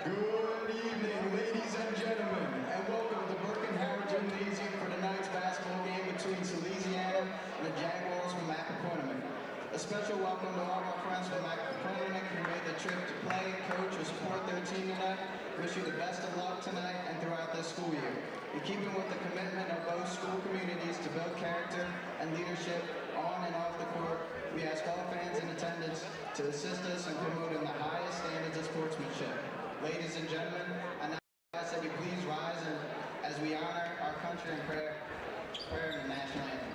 Good evening, ladies and gentlemen, and welcome to Howard Gymnasium for tonight's basketball game between Salesiana and the Jaguars from Appoquinimink. A special welcome to all of our friends from Appoquinimink who made the trip to play, coach, or support their team tonight. Wish you the best of luck tonight and throughout this school year. In keeping with the commitment of both school communities to build character and leadership on and off the court, we ask all fans in attendance to assist us in promoting the highest standards of sportsmanship. Ladies and gentlemen, I now ask that you please rise as we honor our country in prayer and the national anthem.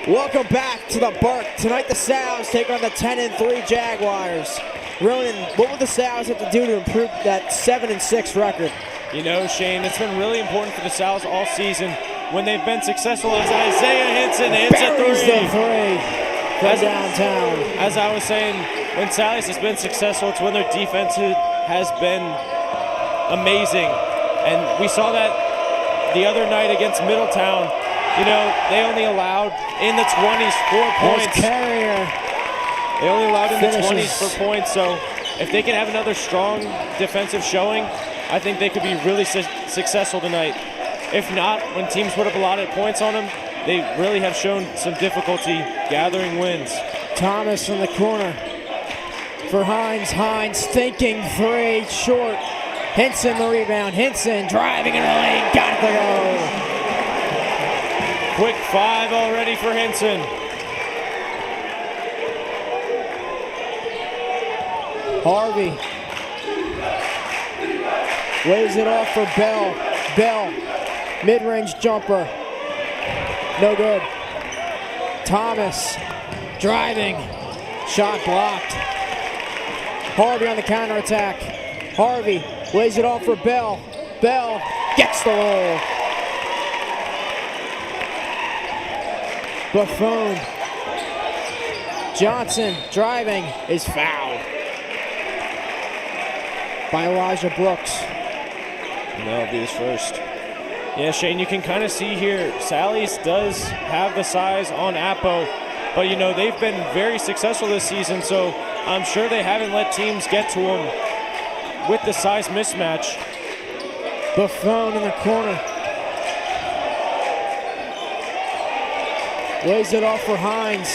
Welcome back to the Burke. Tonight the Sows take on the 10-3 Jaguars. Ronan, what would the Sows have to do to improve that 7-6 record? You know, Shane, it's been really important for the Sows all season when they've been successful as Isaiah Hinson hits a three from downtown. As I was saying, when Sally's has been successful, it's when their defense has been amazing. And we saw that the other night against Middletown. You know, they only allowed in the 20s 4 points. Carrier. They only allowed in the 20s for points. So if they can have another strong defensive showing, I think they could be really successful tonight. If not, when teams put up a lot of points on them, they really have shown some difficulty gathering wins. Thomas in the corner for Hines. Hines thinking three, short. Hinson the rebound. Hinson driving in the lane. Got it to go. Quick five already for Hinson. Harvey waves it off for Bell. Bell, mid-range jumper. No good. Thomas driving. Shot blocked. Harvey on the counterattack. Harvey waves it off for Bell. Bell gets the roll. Buffon. Johnson driving is fouled by Elijah Brooks. That'll be his first. Yeah, Shane, you can kind of see here, Sally's does have the size on Appo, but you know, they've been very successful this season, so I'm sure they haven't let teams get to them with the size mismatch. Buffon in the corner. Lays it off for Hines.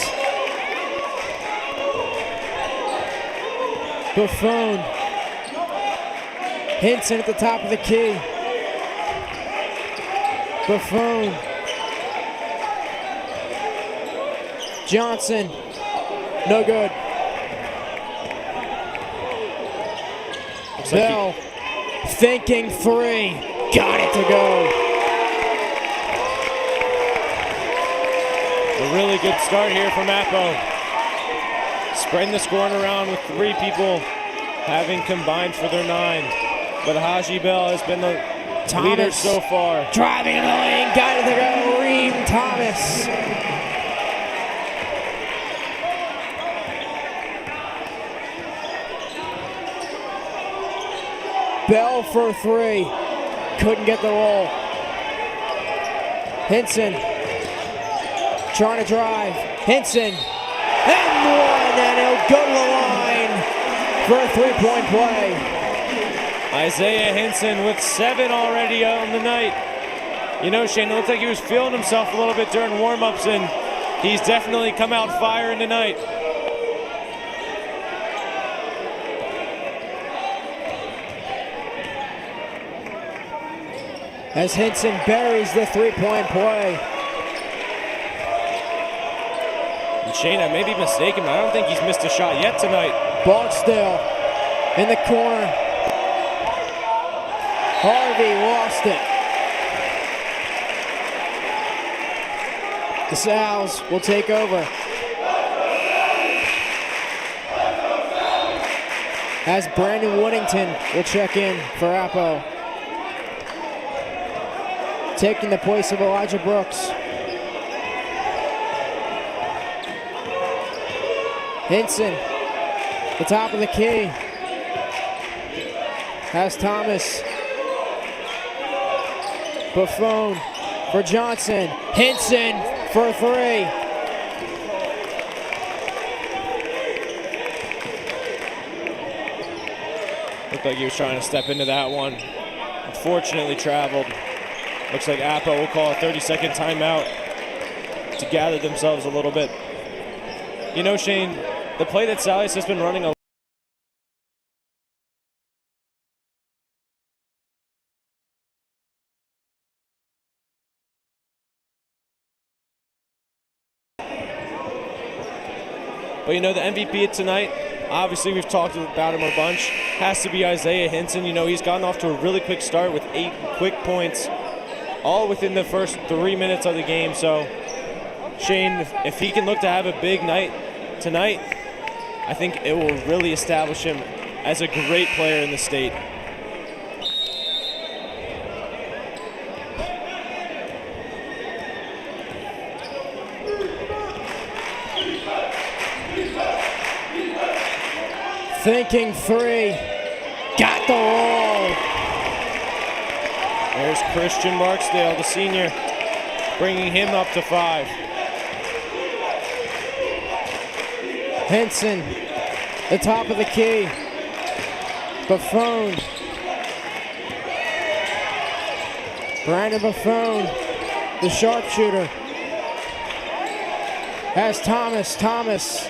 Buffon. Hinson at the top of the key. Buffon. Johnson. No good. Bell. Thinking three. Got it to go. A really good start here from Appo. Spreading the scoring around with three people having combined for their 9. But Haji Bell has been the leader so far. Driving in the lane, got it to go. Reem Thomas. Bell for three. Couldn't get the roll. Hinson. Trying to drive. Hinson. And one. And he'll go to the line for a three-point play. Isaiah Hinson with 7 already on the night. You know, Shane, it looked like he was feeling himself a little bit during warm-ups, and he's definitely come out firing tonight. As Hinson buries the three-point play. And Shane, I may be mistaken, but I don't think he's missed a shot yet tonight. Barksdale in the corner. Harvey lost it. The Sows will take over. As Brandon Woodington will check in for Appo. Taking the place of Elijah Brooks. Hinson, the top of the key. Has Thomas. Buffon for Johnson. Hinson for three. Looked like he was trying to step into that one. Unfortunately traveled. Looks like Appo will call a 30-second timeout to gather themselves a little bit. You know, Shane, the play that Sally's has been running a But you know, the MVP of tonight, obviously we've talked about him a bunch, has to be Isaiah Hinson. You know, he's gotten off to a really quick start with 8 quick points, all within the first 3 minutes of the game. So Shane, if he can look to have a big night tonight, I think it will really establish him as a great player in the state. Thinking three. Got the roll. There's Christian Barksdale, the senior, bringing him up to 5. Henson, the top of the key. Buffon. Brandon Buffon, the sharpshooter. Has Thomas. Thomas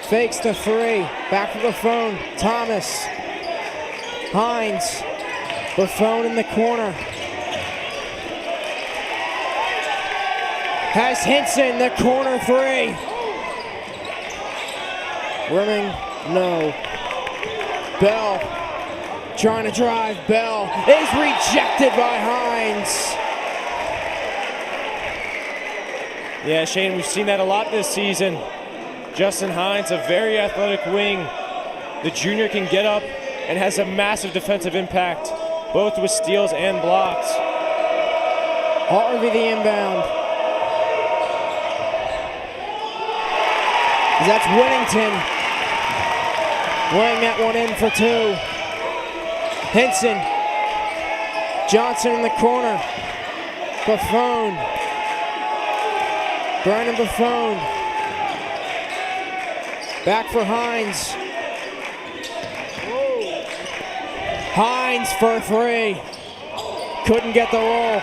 fakes the 3. Back to Buffon. Thomas. Hines. Buffon in the corner. Has Henson, the corner 3. Rimming, no. Bell trying to drive. Bell is rejected by Hines. Yeah, Shane, we've seen that a lot this season. Justin Hines, a very athletic wing. The junior can get up and has a massive defensive impact, both with steals and blocks. Harvey the inbound. That's Whittington. Laying that one in for 2. Henson. Johnson in the corner. Buffon. Brandon Buffon. Back for Hines. Hines for 3. Couldn't get the roll.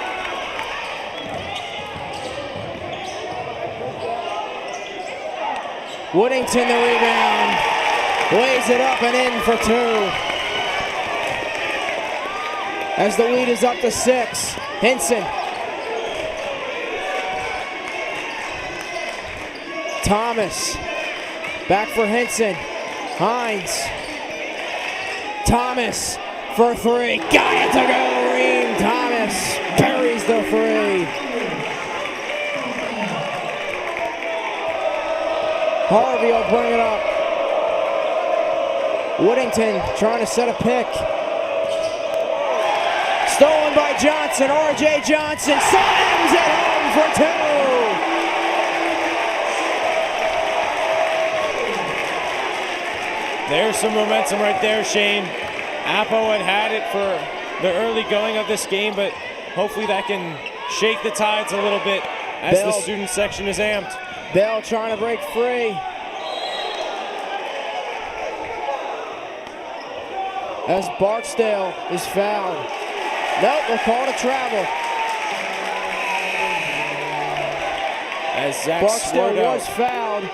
Whittington the rebound. Lays it up and in for 2. As the lead is up to 6. Henson. Thomas. Back for Henson. Hines. Thomas for 3. Got it to go. Reem Thomas buries the 3. Harvey will bring it up. Whittington trying to set a pick. Stolen by Johnson. R.J. Johnson slams it home for 2. There's some momentum right there, Shane. Appo had it for the early going of this game, but hopefully that can shake the tides a little bit as the student section is amped. Bell trying to break free. As Barksdale is fouled. Nope, we'll call it a travel. As Zach Barksdale Swartout was fouled,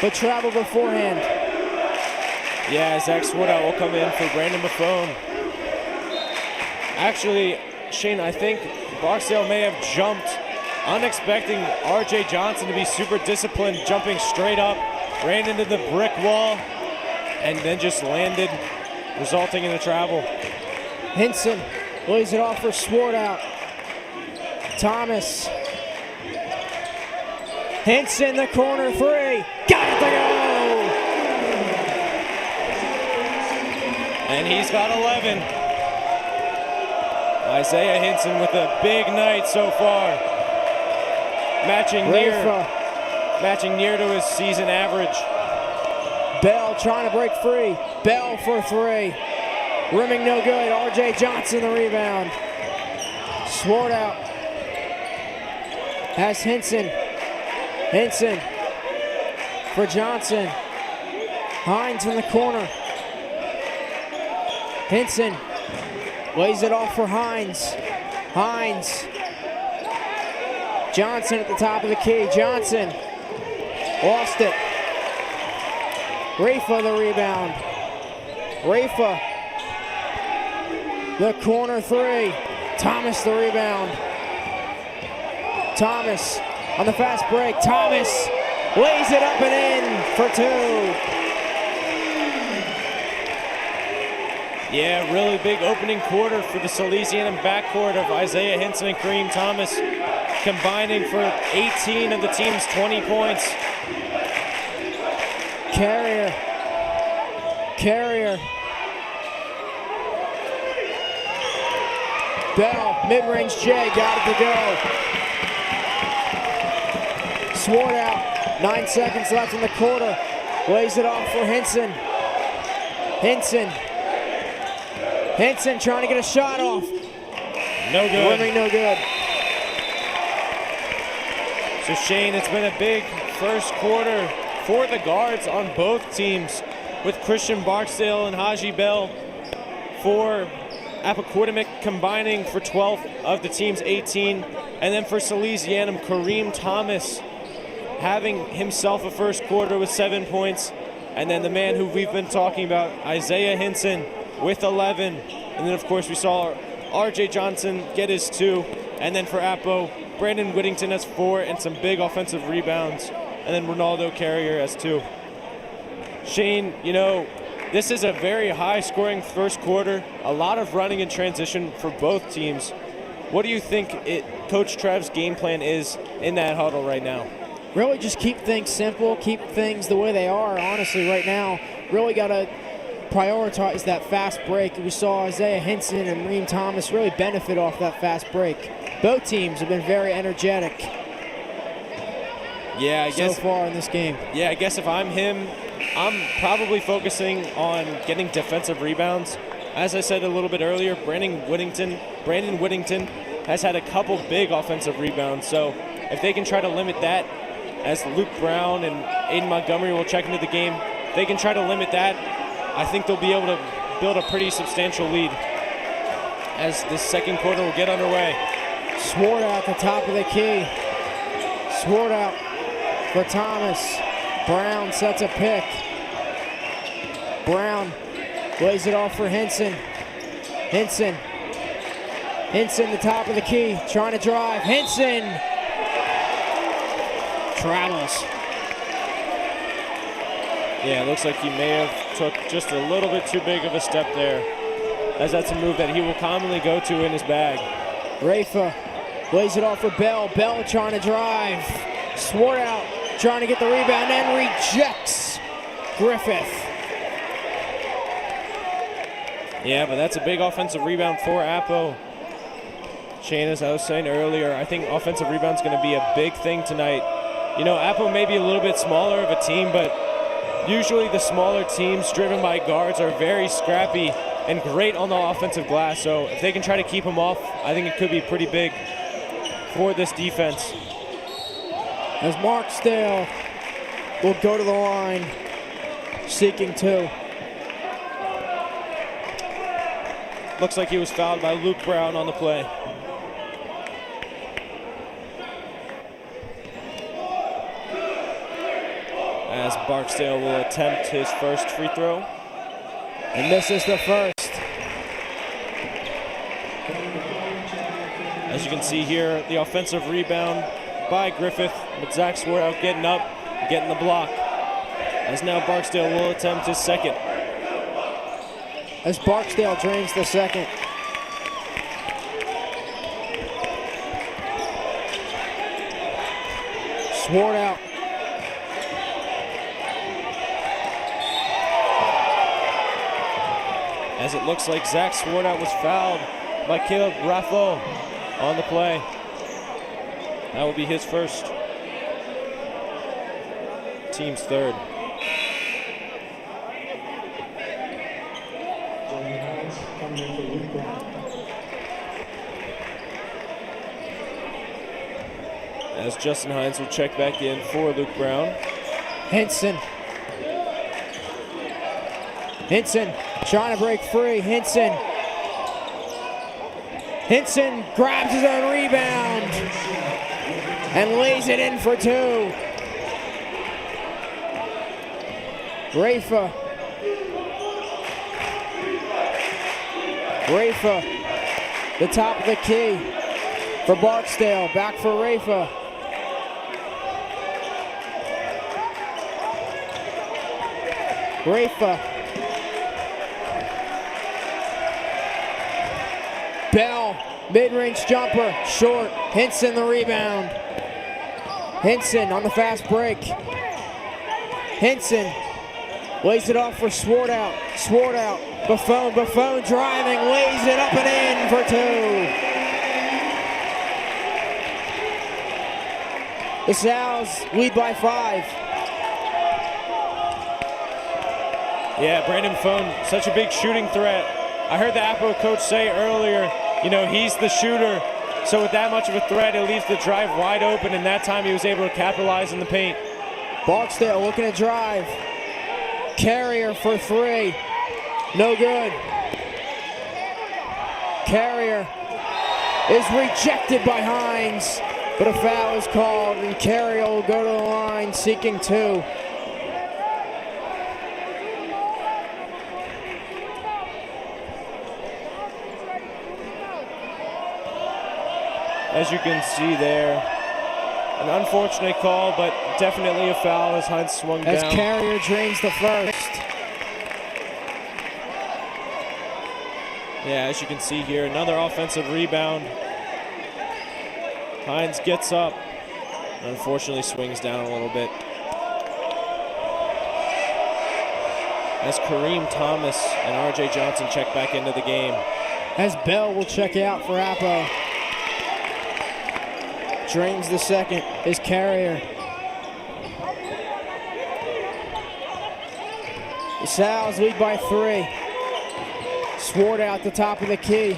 but traveled beforehand. Yeah, Zach Swartout will come in for Brandon Buffon. Actually, Shane, I think Barksdale may have jumped, unexpecting R.J. Johnson to be super disciplined, jumping straight up, ran into the brick wall, and then just landed, resulting in a travel. Henson lays it off for Swartout. Thomas. Henson, the corner 3. Got it to go! And he's got 11. Isaiah Henson with a big night so far. Matching near to his season average. Bell trying to break free. Bell for 3. Rimming no good. R.J. Johnson the rebound. Swartout has Henson. Henson for Johnson. Hines in the corner. Henson lays it off for Hines. Hines. Johnson at the top of the key. Johnson lost it. Rafa the rebound. Rafa. The corner 3. Thomas the rebound. Thomas on the fast break. Thomas lays it up and in for 2. Yeah, really big opening quarter for the Salesianum backcourt of Isaiah Hinson and Kareem Thomas, combining for 18 of the team's 20 points. Carrier. Bell, mid-range J, got it to go. Swart out, 9 seconds left in the quarter. Lays it off for Hinson. Hinson trying to get a shot off. No good. Rimming, no good. So Shane, it's been a big first quarter for the guards on both teams, with Christian Barksdale and Haji Bell for Appoquinimink combining for 12 of the team's 18. And then for Salesianum, Kareem Thomas having himself a first quarter with 7 points. And then the man who we've been talking about, Isaiah Hinson, with 11. And then, of course, we saw R.J. Johnson get his 2. And then for Appo, Brandon Whittington has 4 and some big offensive rebounds. And then Ronaldo Carrier has 2. Shane, you know, this is a very high-scoring first quarter. A lot of running and transition for both teams. What do you think Coach Trev's game plan is in that huddle right now? Really just keep things simple, keep things the way they are, honestly, right now. Really got to prioritize that fast break. We saw Isaiah Hinson and Kareem Thomas really benefit off that fast break. Both teams have been very energetic so far in this game. Yeah, I guess if I'm him, I'm probably focusing on getting defensive rebounds. As I said a little bit earlier, Brandon Whittington has had a couple big offensive rebounds. So if they can try to limit that, as Luke Brown and Aiden Montgomery will check into the game, if they can try to limit that, I think they'll be able to build a pretty substantial lead as this second quarter will get underway. Swart out the top of the key. Swart out for Thomas. Brown sets a pick. Brown lays it off for Hinson. Hinson, the top of the key, trying to drive. Hinson travels. Yeah, it looks like he may have took just a little bit too big of a step there, as that's a move that he will commonly go to in his bag. Rafa lays it off for Bell. Bell trying to drive. Swart out, trying to get the rebound and rejects Griffith. Yeah, but that's a big offensive rebound for Appo. Shane, as I was saying earlier, I think offensive rebound is going to be a big thing tonight. You know, Appo may be a little bit smaller of a team, but usually the smaller teams driven by guards are very scrappy and great on the offensive glass. So if they can try to keep them off, I think it could be pretty big for this defense. As Marksdale will go to the line, seeking 2. Looks like he was fouled by Luke Brown on the play. As Barksdale will attempt his first free throw. And misses the first. As you can see here, the offensive rebound by Griffith, with Zach Swart out getting up, getting the block. As now Barksdale will attempt his second. As Barksdale drains the second. Swart out. As it looks like Zach Swart out was fouled by Caleb Raffo on the play. That will be his first. Team's third. As Justin Hines will check back in for Luke Brown. Hinson trying to break free. Hinson grabs his own rebound and lays it in for 2. Rafa, the top of the key for Barksdale. Back for Rafa. Mid-range jumper, short. Hinson the rebound. Hinson on the fast break. Hinson lays it off for Swartout. Swartout. Buffon driving, lays it up and in for two. The Sows lead by 5. Yeah, Brandon Buffon, such a big shooting threat. I heard the Appo coach say earlier, you know, he's the shooter. So with that much of a threat, it leaves the drive wide open, and that time he was able to capitalize in the paint. Barksdale looking to drive. Carrier for 3. No good. Carrier is rejected by Hines, but a foul is called, and Carrier will go to the line seeking 2. As you can see there, an unfortunate call, but definitely a foul as Hines swung down. As Carrier drains the first. Yeah, as you can see here, another offensive rebound. Hines gets up, unfortunately swings down a little bit. As Kareem Thomas and R.J. Johnson check back into the game. As Bell will check out for Appo. Drains the second is Carrier. The Sows lead by 3. Swartout the top of the key.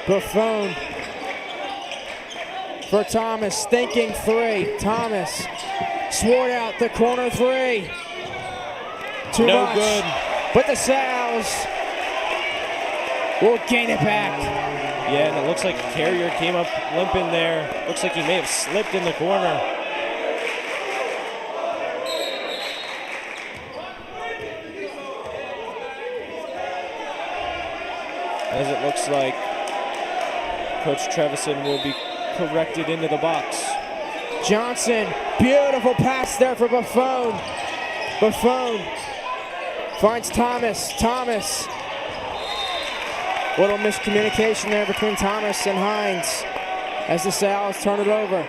Buffon for Thomas, thinking 3. Thomas, Swartout the corner 3. Too no much. Good. But the Sows will gain it back. Yeah, and it looks like Carrier came up limping there. Looks like he may have slipped in the corner. As it looks like Coach Trevison will be corrected into the box. Johnson, beautiful pass there for Buffon. Buffon finds Thomas. Thomas. Little miscommunication there between Thomas and Hines as the Sows turn it over.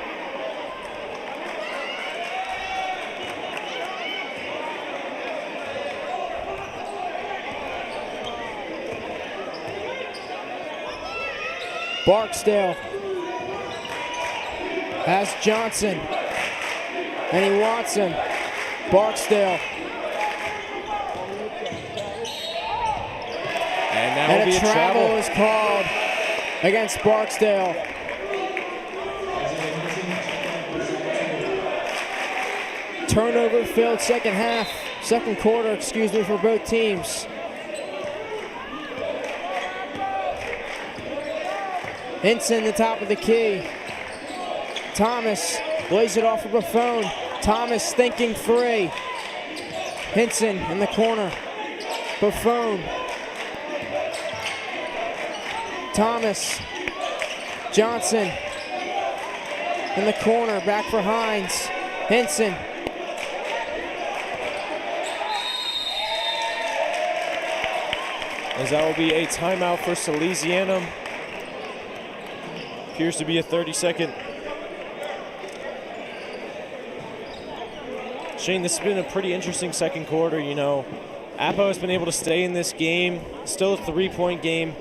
Barksdale has Johnson, and he wants him. Barksdale. And a travel is called against Barksdale. Turnover filled second quarter, for both teams. Hinson, the top of the key. Thomas lays it off for Buffon. Thomas thinking 3. Hinson in the corner. Buffon. Thomas. Johnson in the corner, back for Hines. Hinson. As that will be a timeout for Salesianum. Appears to be a 30-second. Shane, this has been a pretty interesting second quarter. You know, Appo has been able to stay in this game. Still a 3-point game.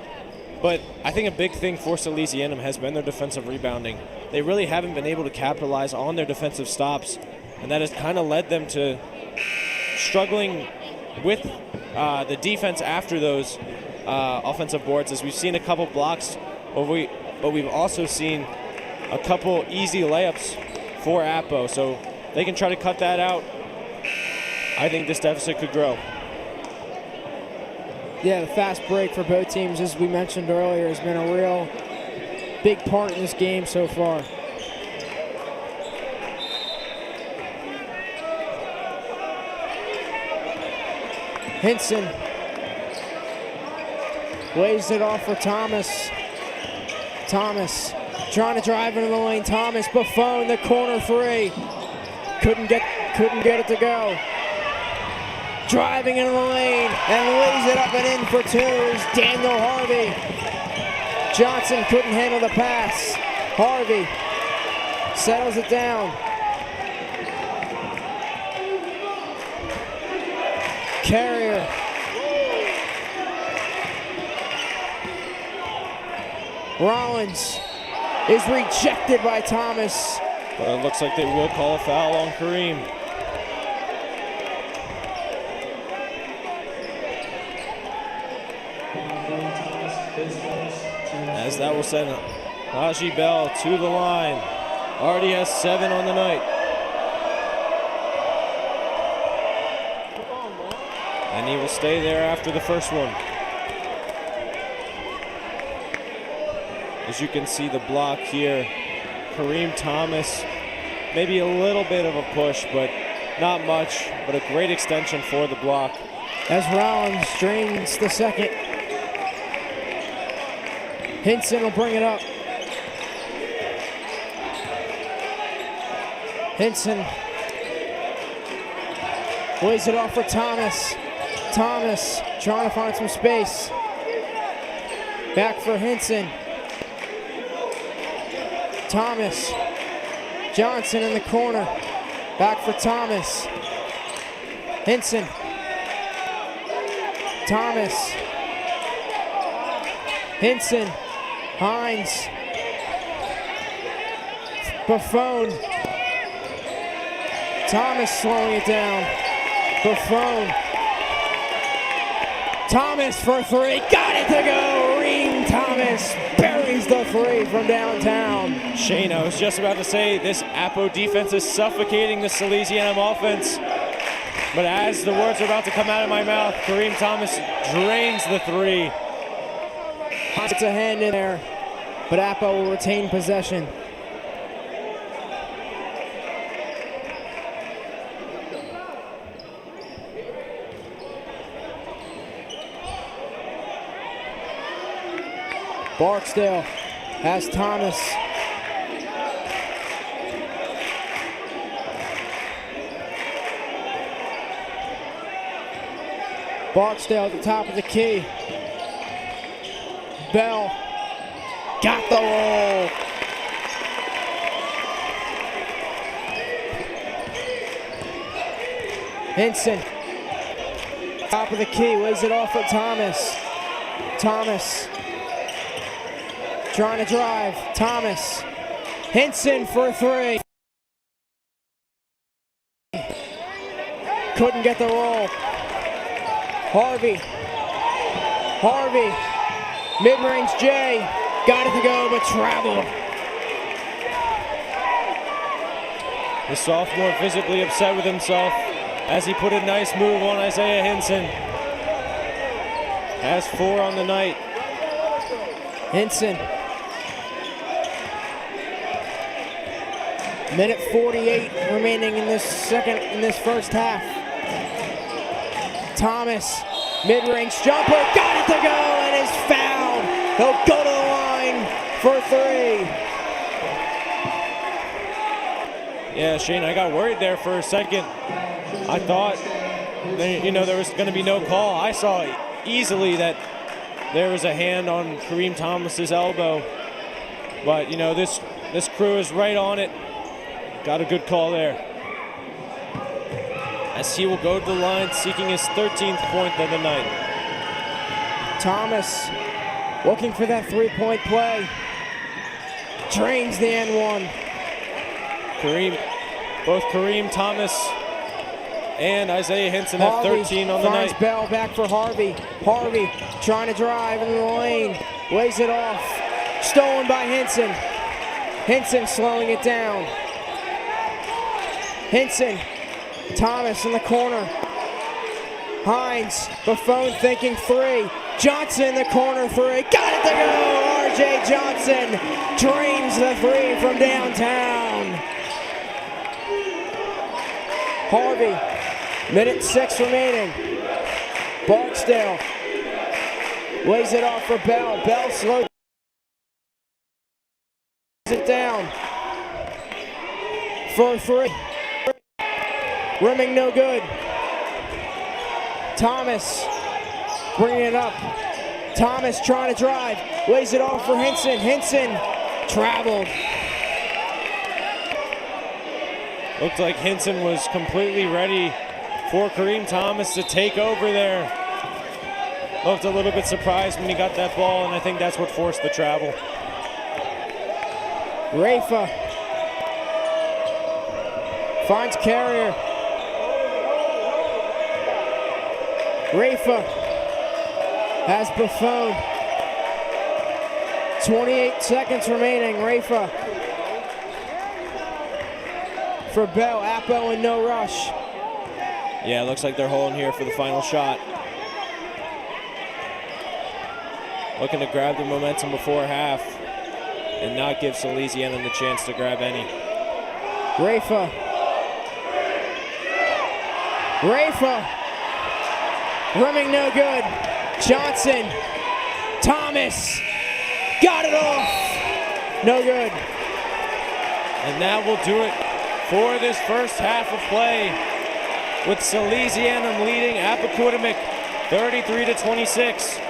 But I think a big thing for Salesianum has been their defensive rebounding. They really haven't been able to capitalize on their defensive stops, and that has kind of led them to struggling with the defense after those offensive boards, as we've seen a couple blocks, but we've also seen a couple easy layups for Appo. So they can try to cut that out. I think this deficit could grow. Yeah, the fast break for both teams, as we mentioned earlier, has been a real big part in this game so far. Hinson lays it off for Thomas. Thomas trying to drive into the lane. Thomas, Buffon, the corner 3. Couldn't get it to go. driving into the lane and lays it up and in for two is Daniel Harvey. Johnson couldn't handle the pass. Harvey settles it down. Carrier. Rollins is rejected by Thomas. Well, it looks like they will call a foul on Kareem. As that will send Raji Bell to the line. Already has 7 on the night. And he will stay there after the first one. As you can see the block here, Kareem Thomas, maybe a little bit of a push, but not much, but a great extension for the block. As Rollins drains the second. Hinson will bring it up. Hinson lays it off for Thomas. Thomas trying to find some space. Back for Hinson. Thomas. Johnson in the corner. Back for Thomas. Hinson. Thomas. Hinson. Hines. Buffon. Thomas slowing it down. Buffon. Thomas for three. Got it to go. Reem Thomas buries the three from downtown. Shane, I was just about to say this Appo defense is suffocating the Salesianum offense. But as the words are about to come out of my mouth, Kareem Thomas drains the three. It's a hand in there, but Appo will retain possession. Barksdale has Thomas. Barksdale at the top of the key. Bell got the roll. Hinson, top of the key, lays it off for Thomas. Thomas trying to drive. Thomas. Hinson for three. Couldn't get the roll. Harvey. Mid-range J. Got it to go, but traveled. The sophomore visibly upset with himself as he put a nice move on Isaiah Hinson. Has 4 on the night. Hinson. Minute 48 remaining in this first half. Thomas, mid-range jumper, got it to go and is fouled. He'll go to the line for 3. Yeah, Shane, I got worried there for a second. I thought, there was going to be no call. I saw easily that there was a hand on Kareem Thomas's elbow. But, this crew is right on it. Got a good call there. As he will go to the line seeking his 13th point of the night. Thomas looking for that 3-point play. Drains the N1. Both Kareem Thomas and Isaiah Hinson have 13 on the night. Finds Bell back for Harvey. Harvey trying to drive in the lane. Lays it off. Stolen by Hinson. Hinson slowing it down. Hinson. Thomas in the corner. Hines. Buffon thinking 3. Johnson in the corner 3. Got it to go. R.J. Johnson drains the 3 from downtown. Harvey. Minute 6 remaining. Barksdale lays it off for Bell. Bell slows it down for 3. Rimming no good. Thomas bringing it up. Thomas trying to drive. Lays it off for Hinson. Hinson traveled. Looked like Hinson was completely ready for Kareem Thomas to take over there. Looked a little bit surprised when he got that ball, and I think that's what forced the travel. Rafa finds Carrier. Rafa has Buffon. 28 seconds remaining. Rafa for Bell. Appo in no rush. Yeah, it looks like they're holding here for the final shot. Looking to grab the momentum before half and not give Salesianen the chance to grab any. Rafa. Rimming no good. Johnson. Thomas. Got it off. No good. And that will do it for this first half of play, with Salesianen leading Appoquinimink 33-26.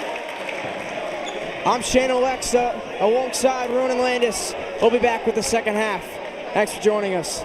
I'm Shane Alexa alongside Ronan Landis. We'll be back with the second half. Thanks for joining us.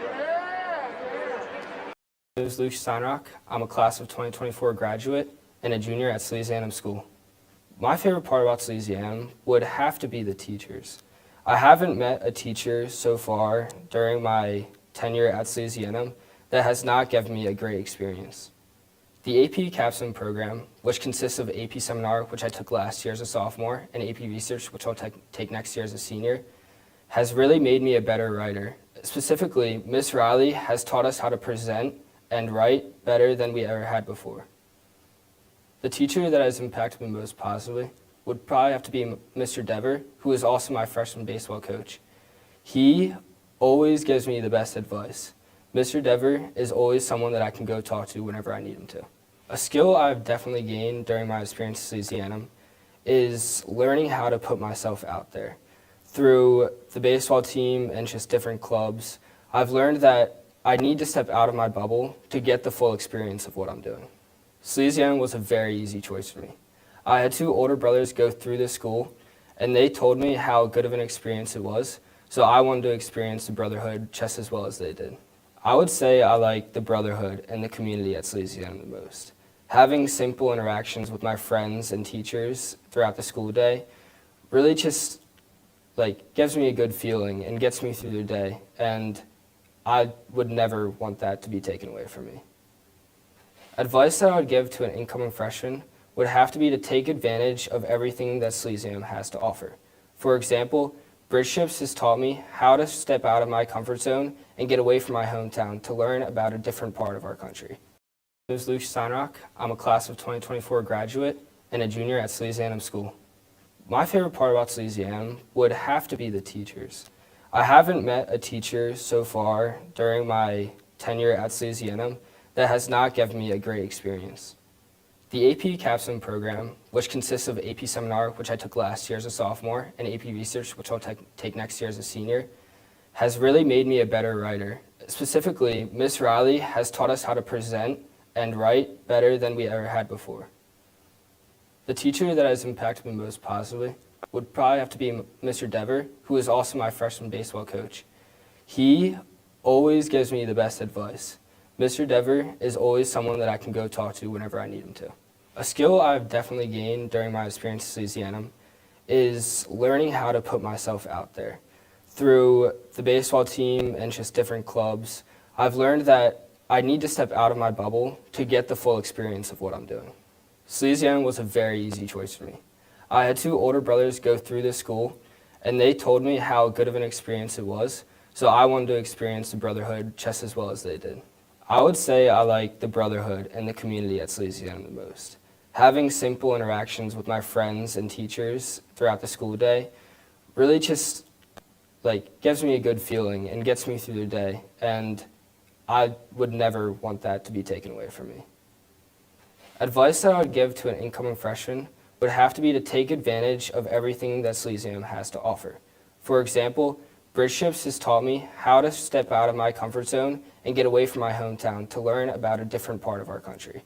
Yeah. is Luke Steinrock. I'm a class of 2024 graduate and a junior at Salesianum School. My favorite part about Salesianum would have to be the teachers. I haven't met a teacher so far during my tenure at Salesianum that has not given me a great experience. The AP Capstone program, which consists of AP Seminar, which I took last year as a sophomore, and AP Research, which I'll take next year as a senior, has really made me a better writer. Specifically, Miss Riley has taught us how to present and write better than we ever had before. The teacher that has impacted me most positively would probably have to be Mr. Dever, who is also my freshman baseball coach. He always gives me the best advice. Mr. Dever is always someone that I can go talk to whenever I need him to. A skill I've definitely gained during my experience at Salesianum is learning how to put myself out there. Through the baseball team and just different clubs, I've learned that I need to step out of my bubble to get the full experience of what I'm doing. Salesianum was a very easy choice for me. I had two older brothers go through this school, and they told me how good of an experience it was, so I wanted to experience the brotherhood just as well as they did. I would say I like the brotherhood and the community at Salesianum the most. Having simple interactions with my friends and teachers throughout the school day really just gives me a good feeling and gets me through the day, and I would never want that to be taken away from me. Advice that I would give to an incoming freshman would have to be to take advantage of everything that Salesianum has to offer. For example, Bridge Ships has taught me how to step out of my comfort zone and get away from my hometown to learn about a different part of our country. My name is Luke Steinrock. I'm a class of 2024 graduate and a junior at Salesianum School. My favorite part about Salesianum would have to be the teachers. I haven't met a teacher so far during my tenure at Salesianum that has not given me a great experience. The AP Capstone program, which consists of AP Seminar, which I took last year as a sophomore, and AP Research, which I'll take next year as a senior, has really made me a better writer. Specifically, Miss Riley has taught us how to present and write better than we ever had before. The teacher that has impacted me most positively would probably have to be Mr. Dever, who is also my freshman baseball coach. He always gives me the best advice. Mr. Dever is always someone that I can go talk to whenever I need him to. A skill I've definitely gained during my experience at Salesianum is learning how to put myself out there. Through the baseball team and just different clubs, I've learned that I need to step out of my bubble to get the full experience of what I'm doing. Salesianum was a very easy choice for me. I had two older brothers go through this school, and they told me how good of an experience it was, so I wanted to experience the brotherhood just as well as they did. I would say I like the brotherhood and the community at Salesianum the most. Having simple interactions with my friends and teachers throughout the school day really just gives me a good feeling and gets me through the day, and I would never want that to be taken away from me. Advice that I would give to an incoming freshman would have to be to take advantage of everything that Salesianum has to offer. For example, Bridge Ships has taught me how to step out of my comfort zone and get away from my hometown to learn about a different part of our country.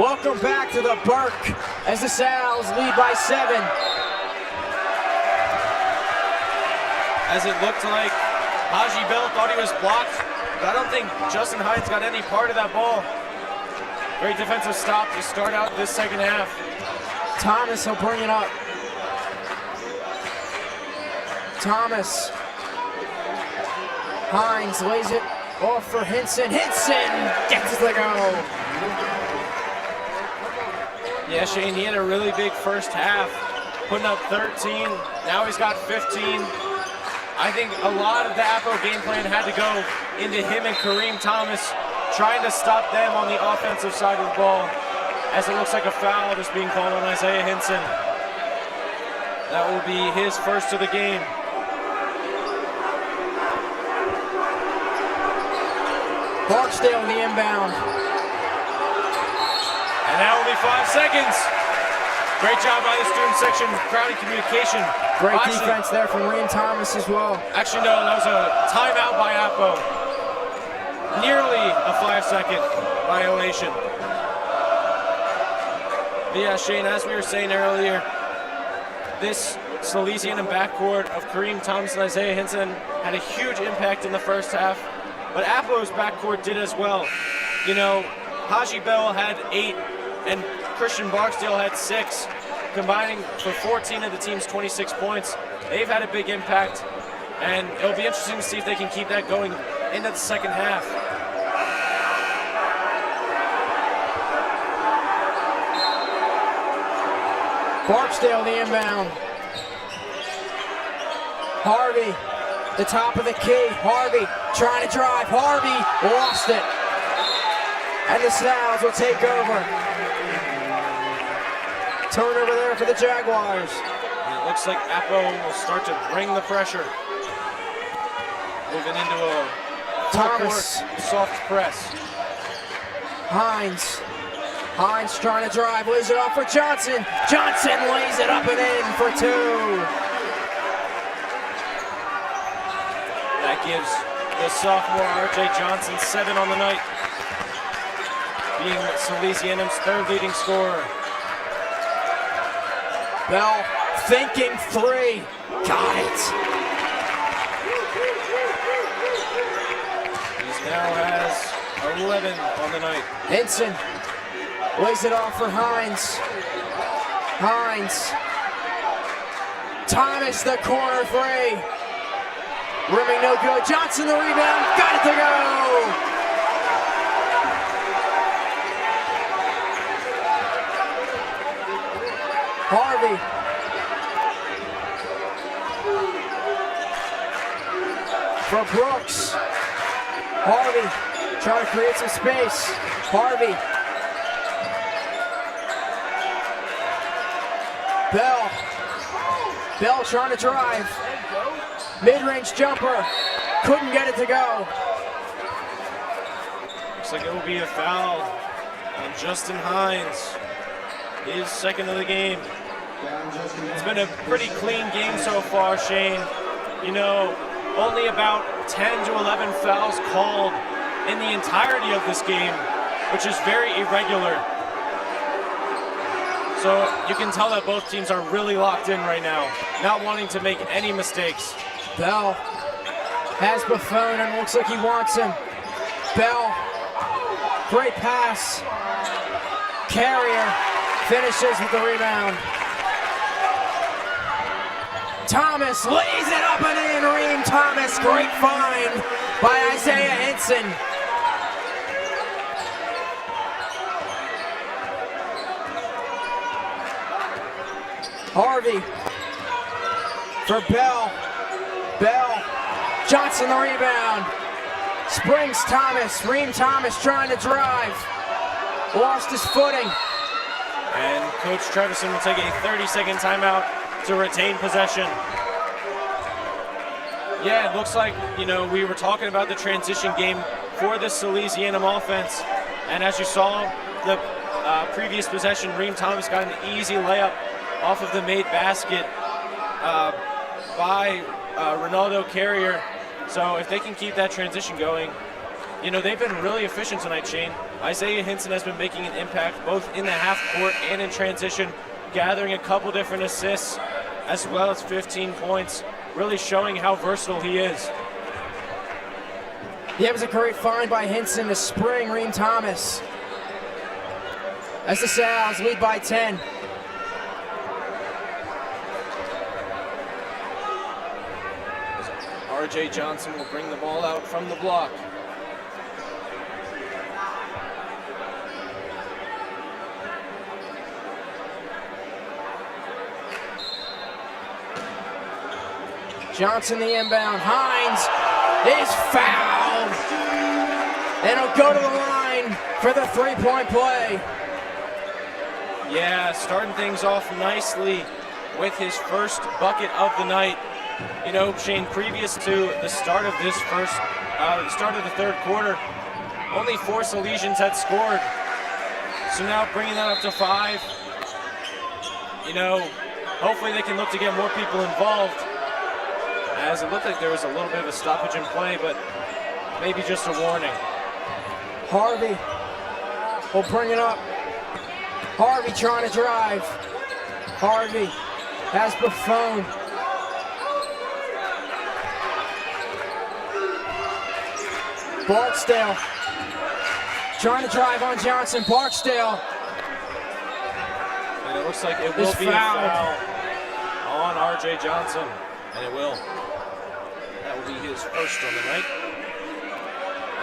Welcome back to the Burke as the Sal's lead by 7. As it looked like Haji Bell thought he was blocked, but I don't think Justin Hines got any part of that ball. Great defensive stop to start out this second half. Thomas will bring it up. Thomas. Hines lays it off for Hinson. Hinson gets the go. Yeah, Shane, he had a really big first half, putting up 13. Now he's got 15. I think a lot of the Appo game plan had to go into him and Kareem Thomas, trying to stop them on the offensive side of the ball, as it looks like a foul just being called on Isaiah Hinson. That will be his first of the game. Barksdale the inbound. And now only 5 seconds. Great job by the student section, crowd and communication. Great defense there from Reem Thomas as well. Actually, no, that was a timeout by Appo. Nearly a 5-second violation. But yeah, Shane, as we were saying earlier, this Salesian backcourt of Kareem Thomas and Isaiah Hinson had a huge impact in the first half, but Appo's backcourt did as well. You know, Haji Bell had 8 and Christian Barksdale had 6, combining for 14 of the team's 26 points. They've had a big impact, and it'll be interesting to see if they can keep that going into the second half. Barksdale the inbound. Harvey, the top of the key. Harvey trying to drive. Harvey lost it. And the Snouts will take over. Turnover there for the Jaguars. And it looks like Appo will start to bring the pressure. Moving into a Thomas. Soft press. Hines. Hines trying to drive, lays it off for Johnson. Johnson lays it up and in for 2. That gives the sophomore R.J. Johnson 7 on the night, being Salesianum's 3rd leading scorer. Bell thinking 3. Got it. He now has 11 on the night. Hinson lays it off for Hines. Hines. Thomas the corner 3. Rimming no good. Johnson the rebound. Got it to go. Harvey. For Brooks. Harvey trying to create some space. Harvey. Bell. Bell trying to drive. Mid-range jumper. Couldn't get it to go. Looks like it will be a foul on Justin Hines. His 2nd of the game. It's been a pretty clean game so far, Shane. You know, only about 10 to 11 fouls called in the entirety of this game, which is very irregular. So you can tell that both teams are really locked in right now, not wanting to make any mistakes. Bell has Buffon and looks like he wants him. Bell, great pass. Carrier finishes with the rebound. Thomas lays it up and in. Reem Thomas, great find by Isaiah Hinson. Harvey for Bell. Bell. Johnson the rebound. Springs Thomas. Reem Thomas trying to drive. Lost his footing. And Coach Trevison will take a 30-second timeout to retain possession. Yeah, it looks like, you know, we were talking about the transition game for the Salesianum offense. And as you saw, the previous possession, Reem Thomas got an easy layup off of the made basket by Ronaldo Carrier. So if they can keep that transition going, you know, they've been really efficient tonight, Shane. Isaiah Hinson has been making an impact both in the half court and in transition, gathering a couple different assists as well as 15 points, really showing how versatile he is. Yeah, it was a great find by Hinson to spring Reem Thomas. As the Sows lead by 10. RJ Johnson will bring the ball out from the block. Johnson the inbound. Hines is fouled. And he'll go to the line for the three-point play. Yeah, starting things off nicely with his first bucket of the night. You know, Shane, previous to the start of this start of the third quarter, only 4 Salesians had scored. So now bringing that up to 5. You know, hopefully they can look to get more people involved, as it looked like there was a little bit of a stoppage in play, but maybe just a warning. Harvey will bring it up. Harvey trying to drive. Harvey has Buffon. Barksdale trying to drive on Johnson. Barksdale. And it looks like it will be a foul on RJ Johnson, and it will. That will be his first on the night.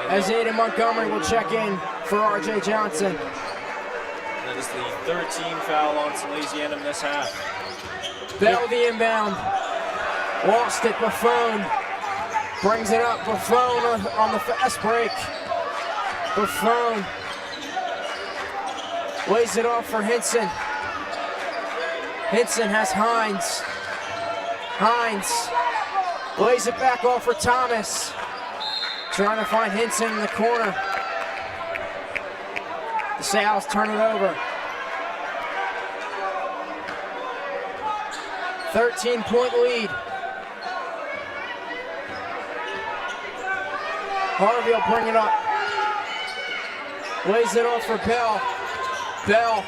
As Aiden Montgomery will check in for RJ Johnson. That is the third team foul on Salesianum this half. Bell the inbound. Lost it, Buffon. Brings it up, Buffon on the fast break. Buffon lays it off for Hinson. Hinson has Hines. Hines lays it back off for Thomas. Trying to find Hinson in the corner. The Sows turn it over. 13-point lead. Harvey will bring it up. Lays it off for Bell. Bell.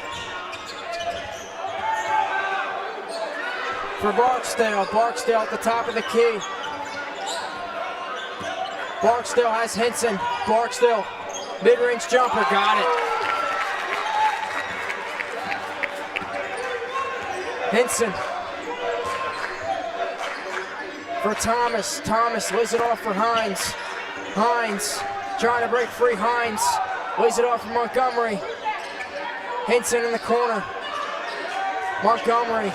For Barksdale. Barksdale at the top of the key. Barksdale has Hinson. Barksdale. Mid-range jumper. Got it. Hinson. For Thomas. Thomas lays it off for Hines. Hines trying to break free. Hines lays it off for Montgomery. Hinson in the corner. Montgomery.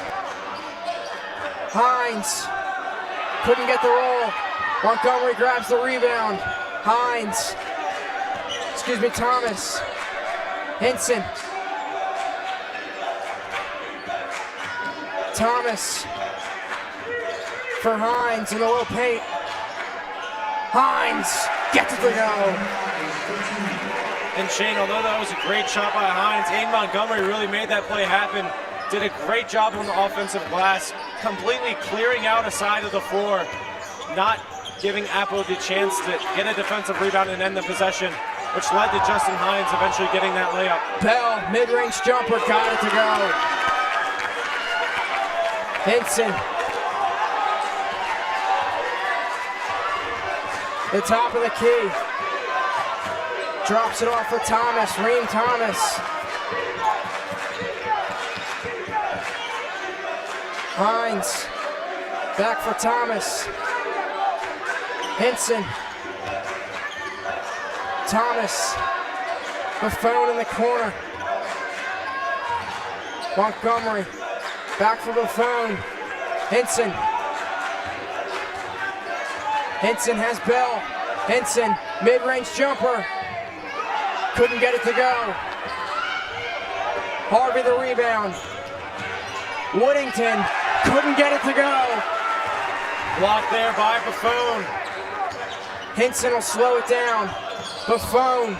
Hines couldn't get the roll. Montgomery grabs the rebound. Hines. Thomas. Hinson. Thomas. For Hines in the low paint. Hines gets it to go. And Shane, although that was a great shot by Hines, Aiden Montgomery really made that play happen. Did a great job on the offensive glass, completely clearing out a side of the floor, not giving Appo the chance to get a defensive rebound and end the possession, which led to Justin Hines eventually getting that layup. Bell, mid-range jumper, got it to go. Hinson. The top of the key. Drops it off for Thomas. Reem Thomas. Hines. Back for Thomas. Hinson. Thomas. Buffon in the corner. Montgomery. Back for Buffon. Hinson. Hinson has Bell. Hinson, mid-range jumper. Couldn't get it to go. Harvey the rebound. Woodington couldn't get it to go. Blocked there by Buffon. Hinson will slow it down. Buffon.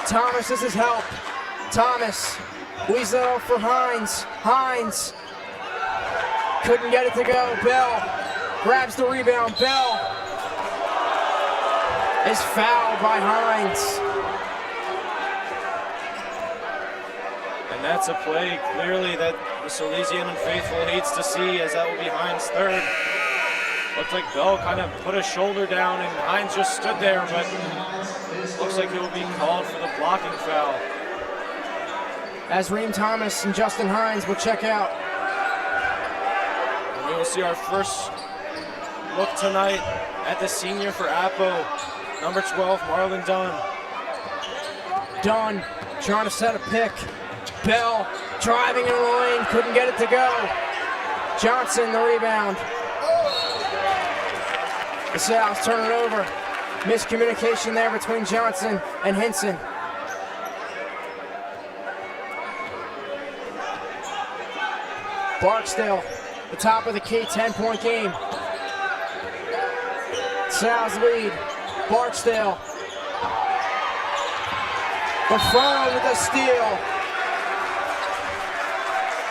Thomas is his help. Thomas leaves it off for Hines. Hines couldn't get it to go. Bell grabs the rebound. Bell is fouled by Hines. And that's a play clearly that the Salesian faithful hates to see, as that will be Hines' third. Looks like Bell kind of put a shoulder down and Hines just stood there, but looks like he will be called for the blocking foul. As Reem Thomas and Justin Hines will check out. And we will see our first look tonight at the senior for Appo, number 12, Marlon Dunn. Dunn trying to set a pick. Bell driving in the lane, couldn't get it to go. Johnson the rebound. The Souths turn it over. Miscommunication there between Johnson and Hinson. Barksdale, the top of the key, 10-point game. Souths lead. Barksdale. Buffon with a steal.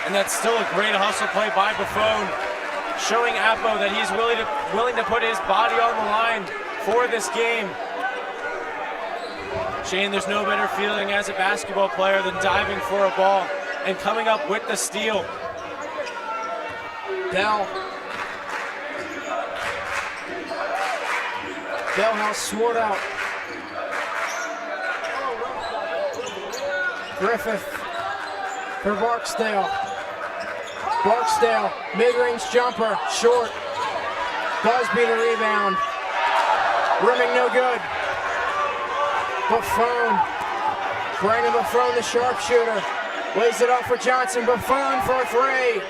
And that's still a great hustle play by Buffon, showing Appo that he's willing to put his body on the line for this game. Shane, there's no better feeling as a basketball player than diving for a ball and coming up with the steal. Bell now sword out. Griffith for Barksdale. Barksdale, mid-range jumper, short. Busby the rebound. Rimming no good. Buffon. Brandon Buffon, the sharpshooter. Lays it up for Johnson. Buffon for a three.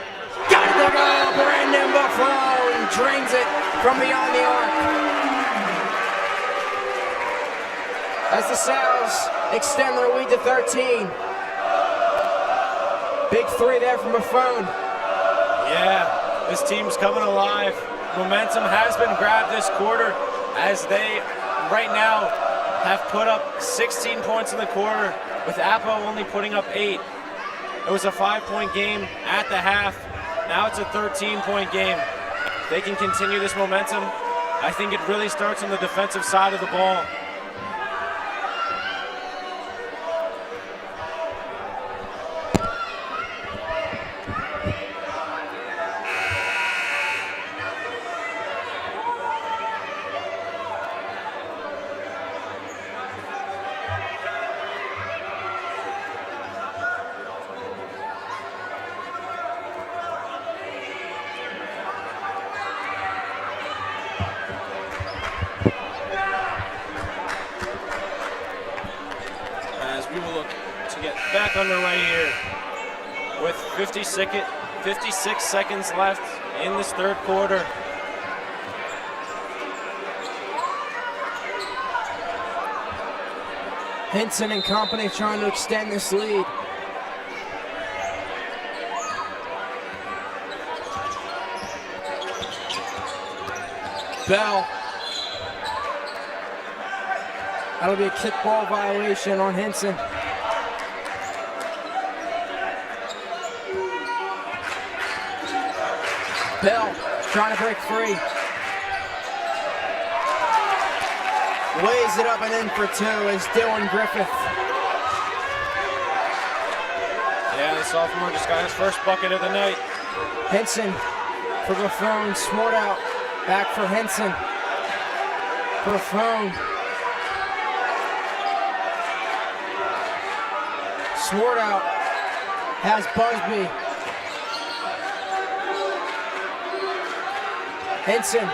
Got it to go! Brandon Buffon drains it from beyond the arc. As the Souths extend their lead to 13. Big three there from Buffon. Yeah, this team's coming alive. Momentum has been grabbed this quarter as they, right now, have put up 16 points in the quarter, with Appo only putting up 8. It was a 5-point game at the half. Now it's a 13-point game. If they can continue this momentum, I think it really starts on the defensive side of the ball. Back underway here with 56 seconds left in this third quarter. Hinson and company trying to extend this lead. Bell. That'll be a kickball violation on Hinson. Bell trying to break free. Lays it up and in for two is Dylan Griffith. Yeah, the sophomore just got his first bucket of the night. Hinson for Buffon, sword out. Back for Hinson. Buffon. Sword out. Has Busby. Hinson.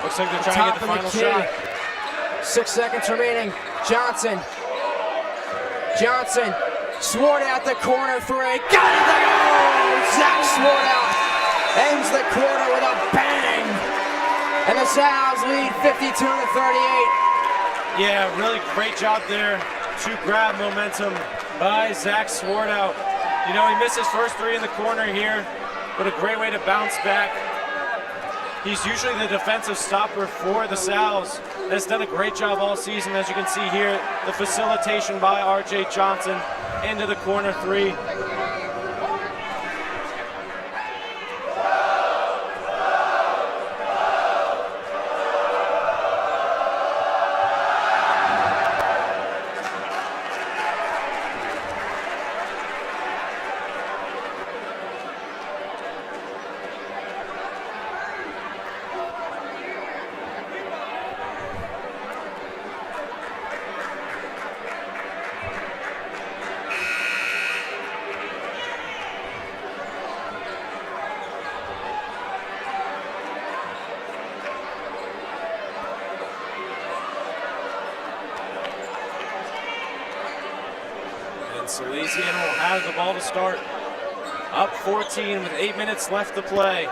Looks like they're trying to get the final shot. 6 seconds remaining. Johnson. Johnson. Sword out the corner three. Got it to go! Zach Sword out ends the quarter with a bang. And the Sows lead 52-38. Yeah, really great job there to grab momentum by Zach Swartout. You know, he missed his first three in the corner here, but a great way to bounce back. He's usually the defensive stopper for the Sows. Has done a great job all season, as you can see here. The facilitation by R.J. Johnson into the corner three. And Salesian will have the ball to start. Up 14 with 8 minutes left to play.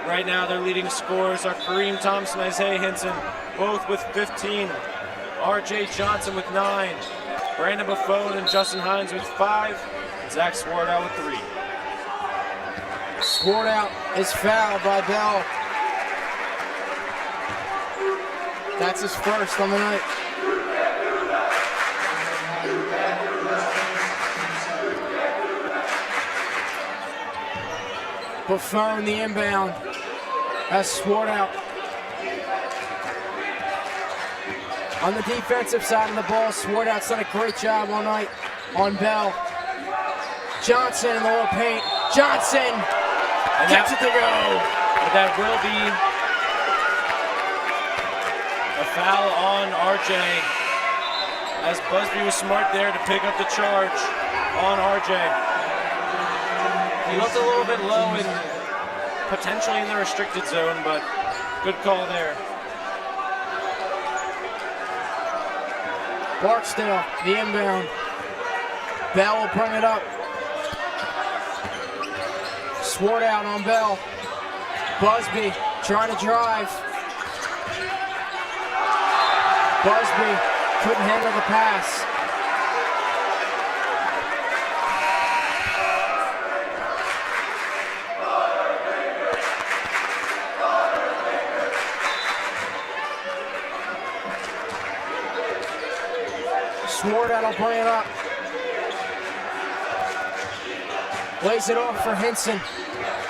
Right now, their leading scorers are Kareem Thompson, Isaiah Hinson, both with 15. R.J. Johnson with 9. Brandon Buffone and Justin Hines with 5. And Zach Swartout with 3. Swartout is fouled by Bell. That's his first on the night. Buffone the inbound. That's Swartout. On the defensive side of the ball, Swartout's done a great job all night on Bell. Johnson in the little paint. Johnson gets it to go. That will be a foul on RJ, as Busby was smart there to pick up the charge on RJ. He looked a little bit low and potentially in the restricted zone, but good call there. Barksdale, the inbound. Bell will bring it up. Swartout on Bell. Busby trying to drive. Busby couldn't handle the pass. Swartout will bring it up. Lays it off for Hinson.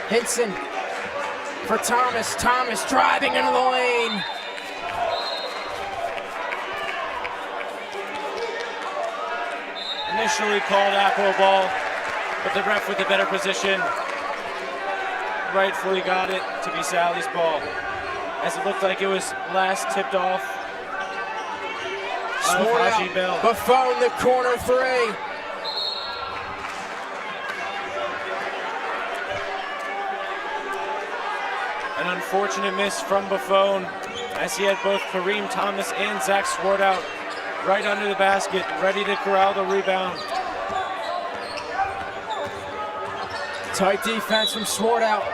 Hinson for Thomas. Thomas driving into the lane. Initially called Apple ball, but the ref with the better position rightfully got it to be Sally's ball, as it looked like it was last tipped off. Swartout, Buffone the corner 3. An unfortunate miss from Buffone, as he had both Kareem Thomas and Zach Swartout right under the basket, ready to corral the rebound. Tight defense from Swartout.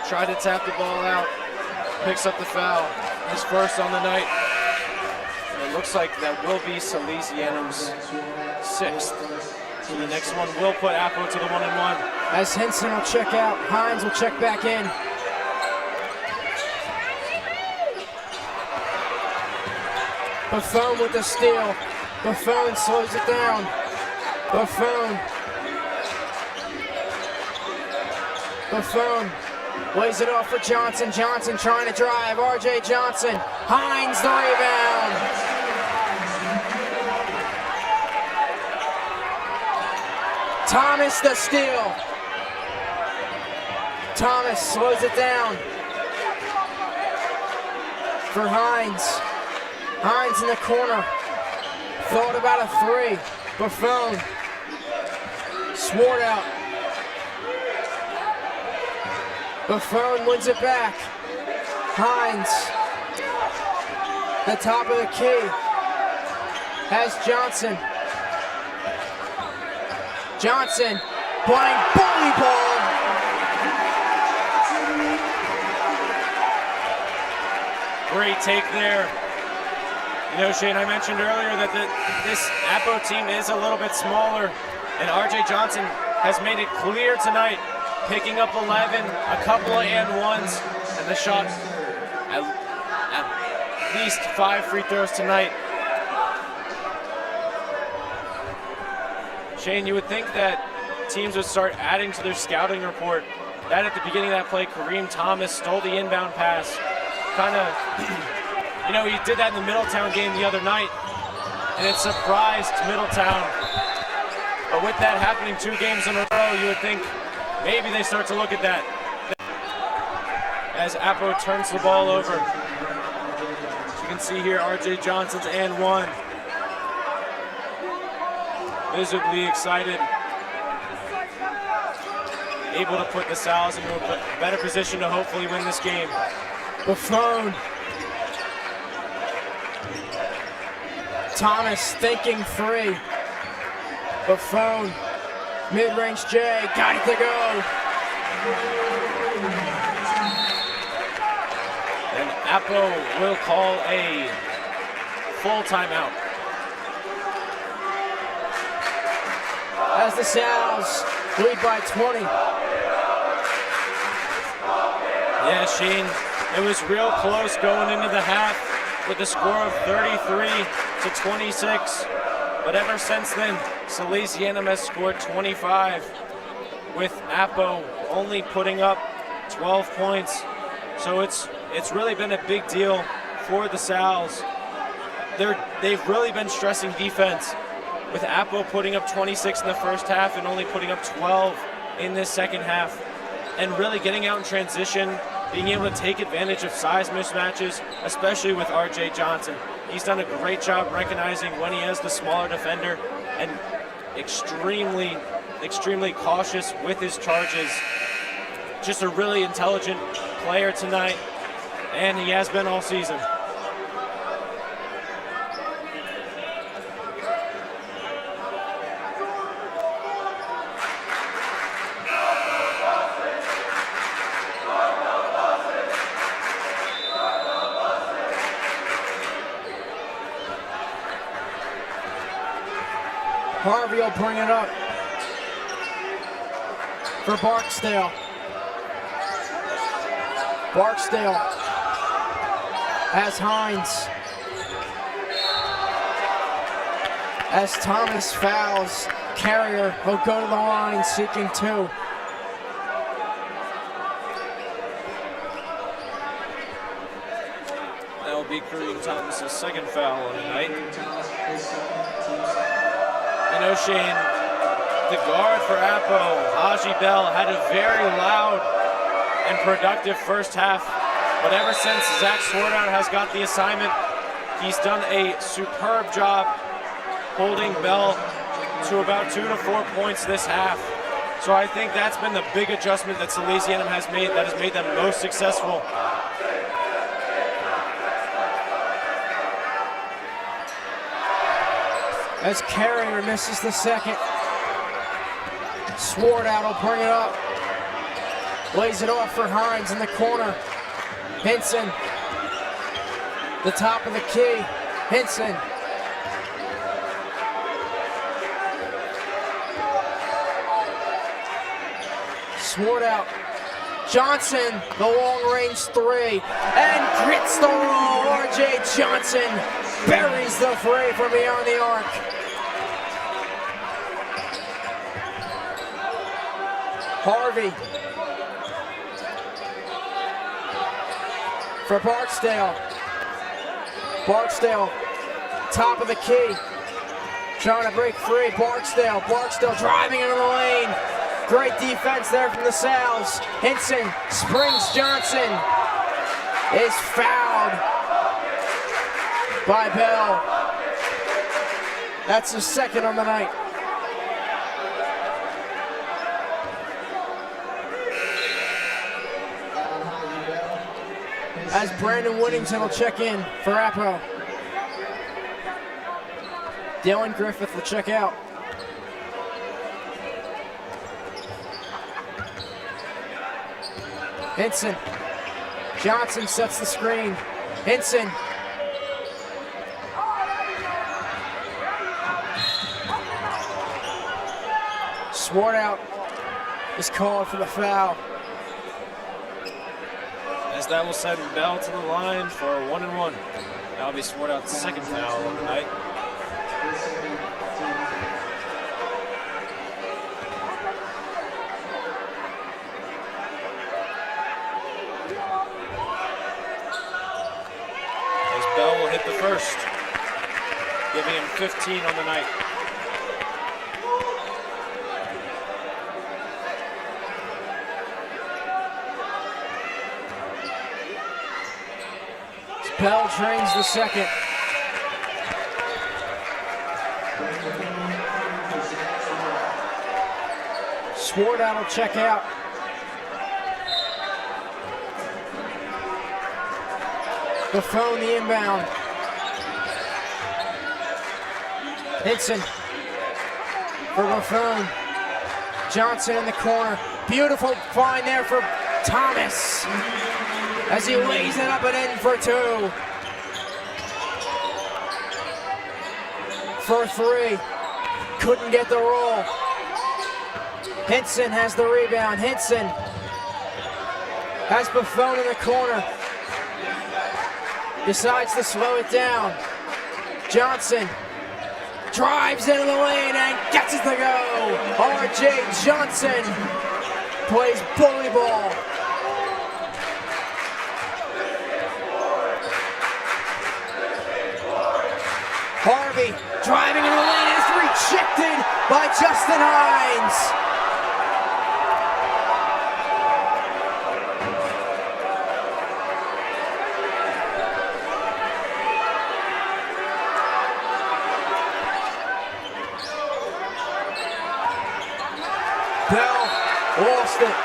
Tried to tap the ball out, picks up the foul. His first on the night. And it looks like that will be Salesianum's 6th. So the next one will put Apple to the 1-and-1. As Hinson will check out, Hines will check back in. Buffone with the steal. Buffone slows it down. Buffone lays it off for Johnson. Johnson trying to drive. R.J. Johnson. Hines the rebound. Thomas the steal. Thomas slows it down for Hines. Hines in the corner. Thought about a 3. Buffone. Swartout. Buffone wins it back. Hines. The top of the key. Has Johnson. Johnson playing bully ball. Great take there. You know, Shane, I mentioned earlier that this Appo team is a little bit smaller, and R.J. Johnson has made it clear tonight, picking up 11, a couple of and-ones, and the shot at least 5 free throws tonight. Shane, you would think that teams would start adding to their scouting report. That at the beginning of that play, Kareem Thomas stole the inbound pass. Kind of, you know, he did that in the Middletown game the other night, and it surprised Middletown. But with that happening 2 games in a row, you would think maybe they start to look at that. As Appo turns the ball over. As you can see here, R.J. Johnson's and 1. Visibly excited. Able to put the Sal's into a better position to hopefully win this game. Buffone. Thomas thinking three. Buffon, mid-range J, got it to go. And Appo will call a full timeout. As the Sows lead by 20. Yeah, Shane, it was real close going into the half with a score of 33-26. But ever since then, Salesianum has scored 25, with Appo only putting up 12 points. So it's really been a big deal for the Sows. They've really been stressing defense, with Appo putting up 26 in the first half and only putting up 12 in this second half. And really getting out in transition, being able to take advantage of size mismatches, especially with RJ Johnson. He's done a great job recognizing when he has the smaller defender and extremely cautious with his charges. Just a really intelligent player tonight, and he has been all season. Harvey will bring it up for Barksdale. Barksdale as Hines. As Thomas fouls, Carrier will go to the line seeking two. That will be Kareem Thomas's second foul on the night. You know, Shane, the guard for Appo, Haji Bell, had a very loud and productive first half, but ever since Zach Swartout has got the assignment, he's done a superb job holding Bell to about 2 to 4 points this half. So I think that's been the big adjustment that Salesianum has made that has made them most successful. As Carrier misses the second. Swartout will bring it up. Lays it off for Hines in the corner. Hinson. The top of the key. Hinson. Swartout. Johnson, the long-range three. And grits the roll. RJ Johnson buries the three from beyond the arc. Harvey for Barksdale. Barksdale, top of the key. Trying to break free. Barksdale driving into the lane. Great defense there from the Sows. Hinson springs Johnson. Is fouled by Bell. That's his second on the night. As Brandon Whittington will check in for Appo. Dylan Griffith will check out. Hinson. Johnson sets the screen. Hinson. Swartout is called for the foul. As that will send Bell to the line for a 1-and-1. That'll be Swartout's second foul of the night. As Bell will hit the first, giving him 15 on the night. Bell trains the second. Swartout will check out. Buffon the inbound. Hinson for Buffon. Johnson in the corner. Beautiful find there for Thomas as he lays it up and in for 2. For 3. Couldn't get the roll. Hinson has the rebound. Hinson has Buffon in the corner. Decides to slow it down. Johnson drives into the lane and gets it to go. R.J. Johnson plays bully ball. Harvey driving into the lane is rejected by Justin Hines. Bell lost it.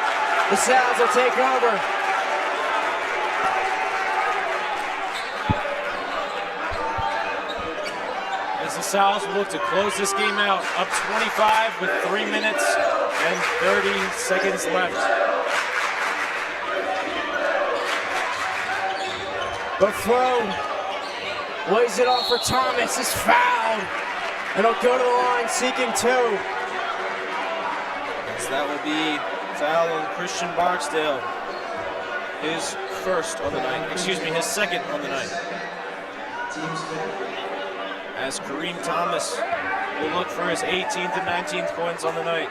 The Sounds will take over. As the Sounds look to close this game out, up 25 with 3 minutes and 30 seconds left. Buffon lays it off for Thomas. Is fouled. And he'll go to the line seeking 2. So that will be foul on Christian Barksdale. His first on the night. Excuse me, his second on the night. As Kareem Thomas will look for his 18th and 19th points on the night.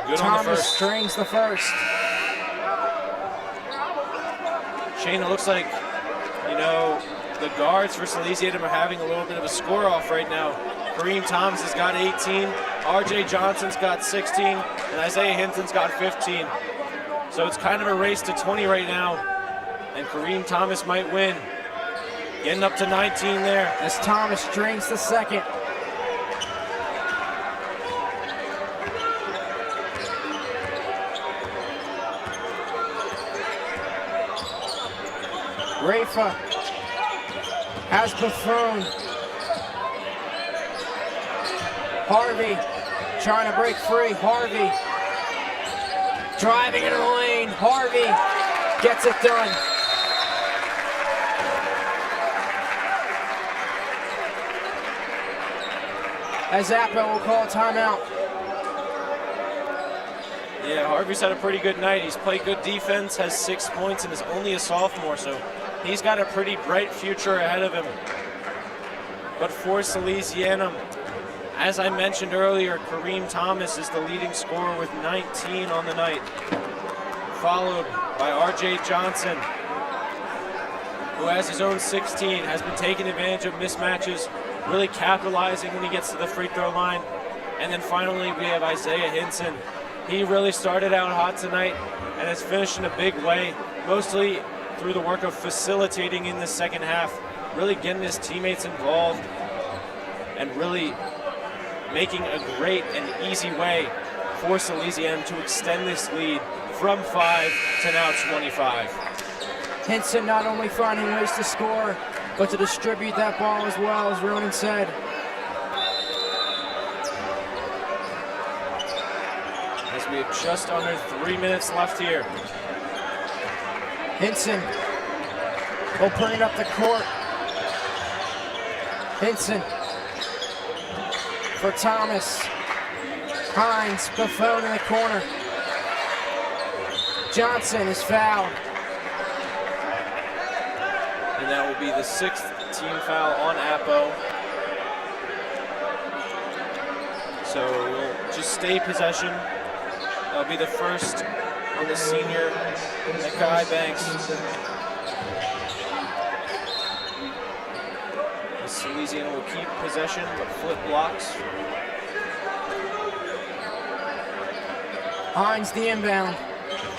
Good Thomas on the first. strings the first. Shane, it looks like, the guards for Salesianum are having a little bit of a score-off right now. Kareem Thomas has got 18, R.J. Johnson's got 16, and Isaiah Hinson's got 15. So it's kind of a race to 20 right now, and Kareem Thomas might win. Getting up to 19 there. As Thomas strings the second. Rafa has Buffon. Harvey trying to break free. Harvey driving into the lane. Harvey gets it done. As Appo will call a timeout. Yeah, Harvey's had a pretty good night. He's played good defense, has 6 points, and is only a sophomore, so he's got a pretty bright future ahead of him. But for Salesianum, as I mentioned earlier, Kareem Thomas is the leading scorer with 19 on the night, followed by R.J. Johnson, who has his own 16, has been taking advantage of mismatches, really capitalizing when he gets to the free throw line. And then finally, we have Isaiah Hinson. He really started out hot tonight and has finished in a big way, mostly through the work of facilitating in the second half, really getting his teammates involved and really making a great and easy way for Salesianum to extend this lead from 5 to now 25. Hinson not only finding ways to score, but to distribute that ball as well, as Ronan said. As we have just under 3 minutes left here. Hinson will bring it up the court. Hinson for Thomas. Hines, Buffon in the corner. Johnson is fouled. And that will be the 6th team foul on Appo. So we'll just stay possession. That'll be the first on the senior, Nakai Banks. The Salesian will keep possession, but flip blocks. Hines the inbound.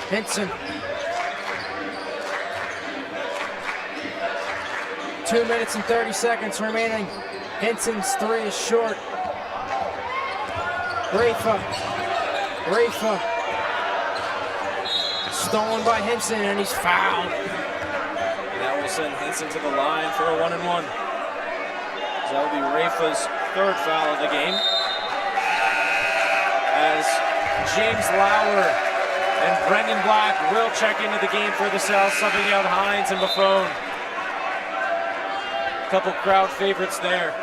Hinson. 2 minutes and 30 seconds remaining. Hinson's 3 is short. Rafa. Stolen by Hinson, and he's fouled. That will send Hinson to the line for a 1-and-1. So that'll be Rafa's third foul of the game. As James Lauer and Brendan Black will check into the game for the South, subbing out Hines and Buffon. A couple crowd favorites there.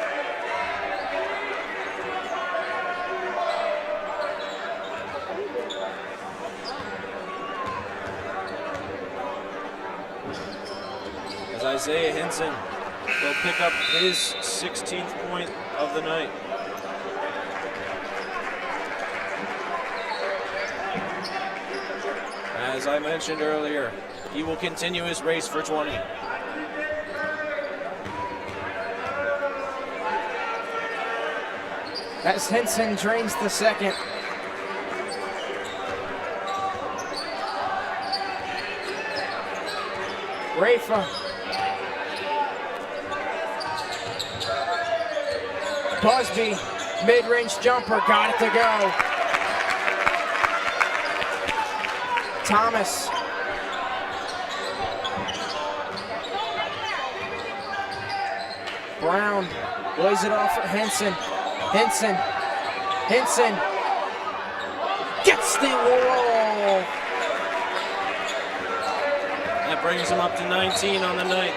As Isaiah Hinson will pick up his 16th point of the night. As I mentioned earlier, he will continue his race for 20. As Hinson drains the second. Rafa. Busby, mid-range jumper, got it to go. Thomas. Brown lays it off for Hinson. Hinson gets the roll. That brings him up to 19 on the night.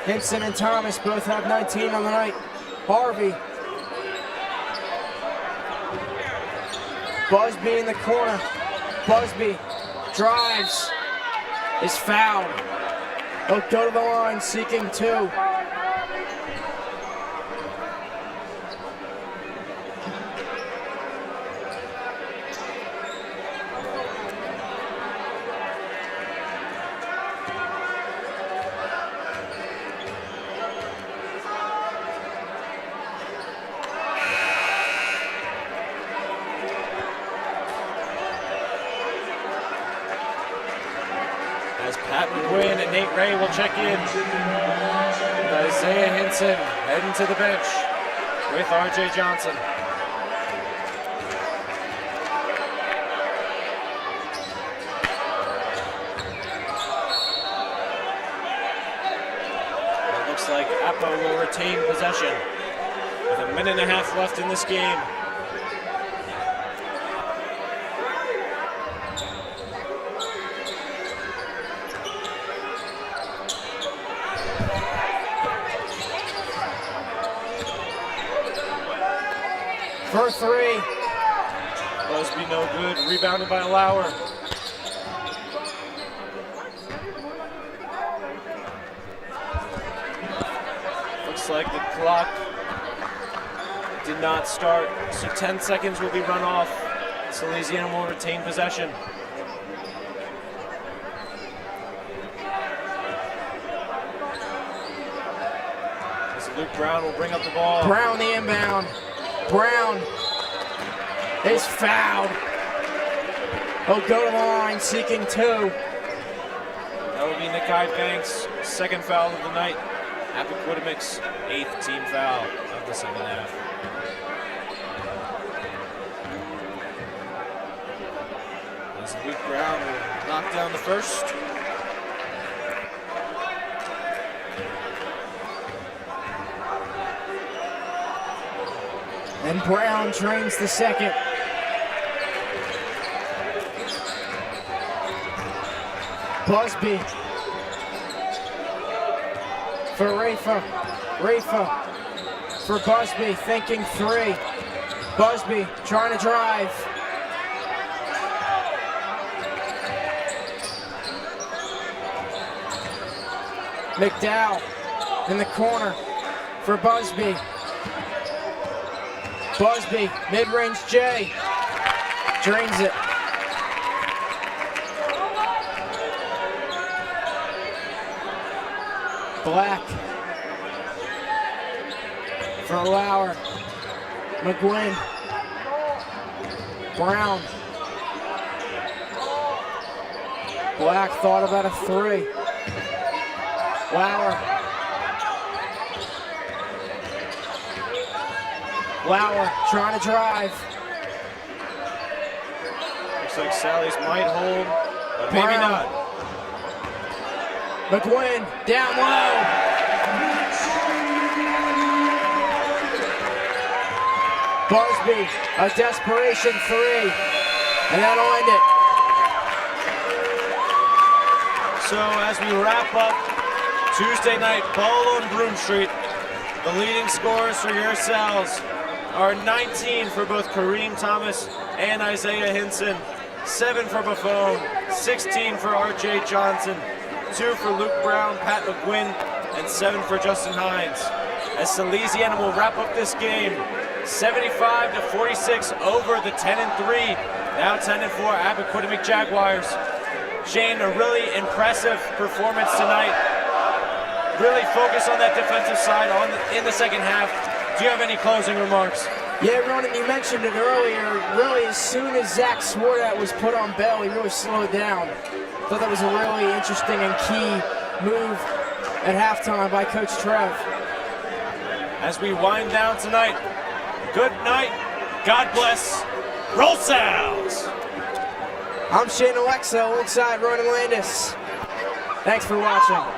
Hinson and Thomas both have 19 on the night. Harvey. Busby in the corner. Busby drives. Is fouled. He'll go to the line seeking two. As Pat McQuinn and Nate Ray will check in. And Isaiah Hinson heading to the bench with RJ Johnson. It looks like Appo will retain possession with a minute and a half left in this game. For three. Busby no good, rebounded by Lauer. Looks like the clock did not start, so 10 seconds will be run off. Salesian will retain possession. As Luke Brown will bring up the ball. Brown the inbound. Brown is fouled. He'll go to the line seeking two. That will be Nikai Banks' second foul of the night. Appoquinimink's 8th team foul of the second half. As Luke Brown will knock down the first. And Brown drains the second. Busby for Rafa. Rafa for Busby, thinking three. Busby trying to drive. McDowell in the corner for Busby. Busby, mid-range J, drains it. Black for Lauer. McGuinn. Brown. Black thought about a three. Lauer. Lauer trying to drive. Looks like Sally's might hold, but maybe Brown. not. McGuinn down low. Busby, a desperation three, and that'll end it. So as we wrap up Tuesday night ball on Broome Street, the leading scorers for your Sal's are 19 for both Kareem Thomas and Isaiah Hinson, 7 for Buffon, 16 for RJ Johnson, 2 for Luke Brown, Pat McGuinn, and 7 for Justin Hines. As Salesiana will wrap up this game 75-46 over the 10-3, now 10-4 Appoquinimink Jaguars. Shane, a really impressive performance tonight. Really focus on that defensive side in the second half. Do you have any closing remarks? Yeah, Ronan, you mentioned it earlier. Really, as soon as Zach Swartat was put on bail, he really slowed down. Thought that was a really interesting and key move at halftime by Coach Trev. As we wind down tonight, good night, God bless, Roll Sal's! I'm Shane Alexa alongside Ronan Landis. Thanks for watching.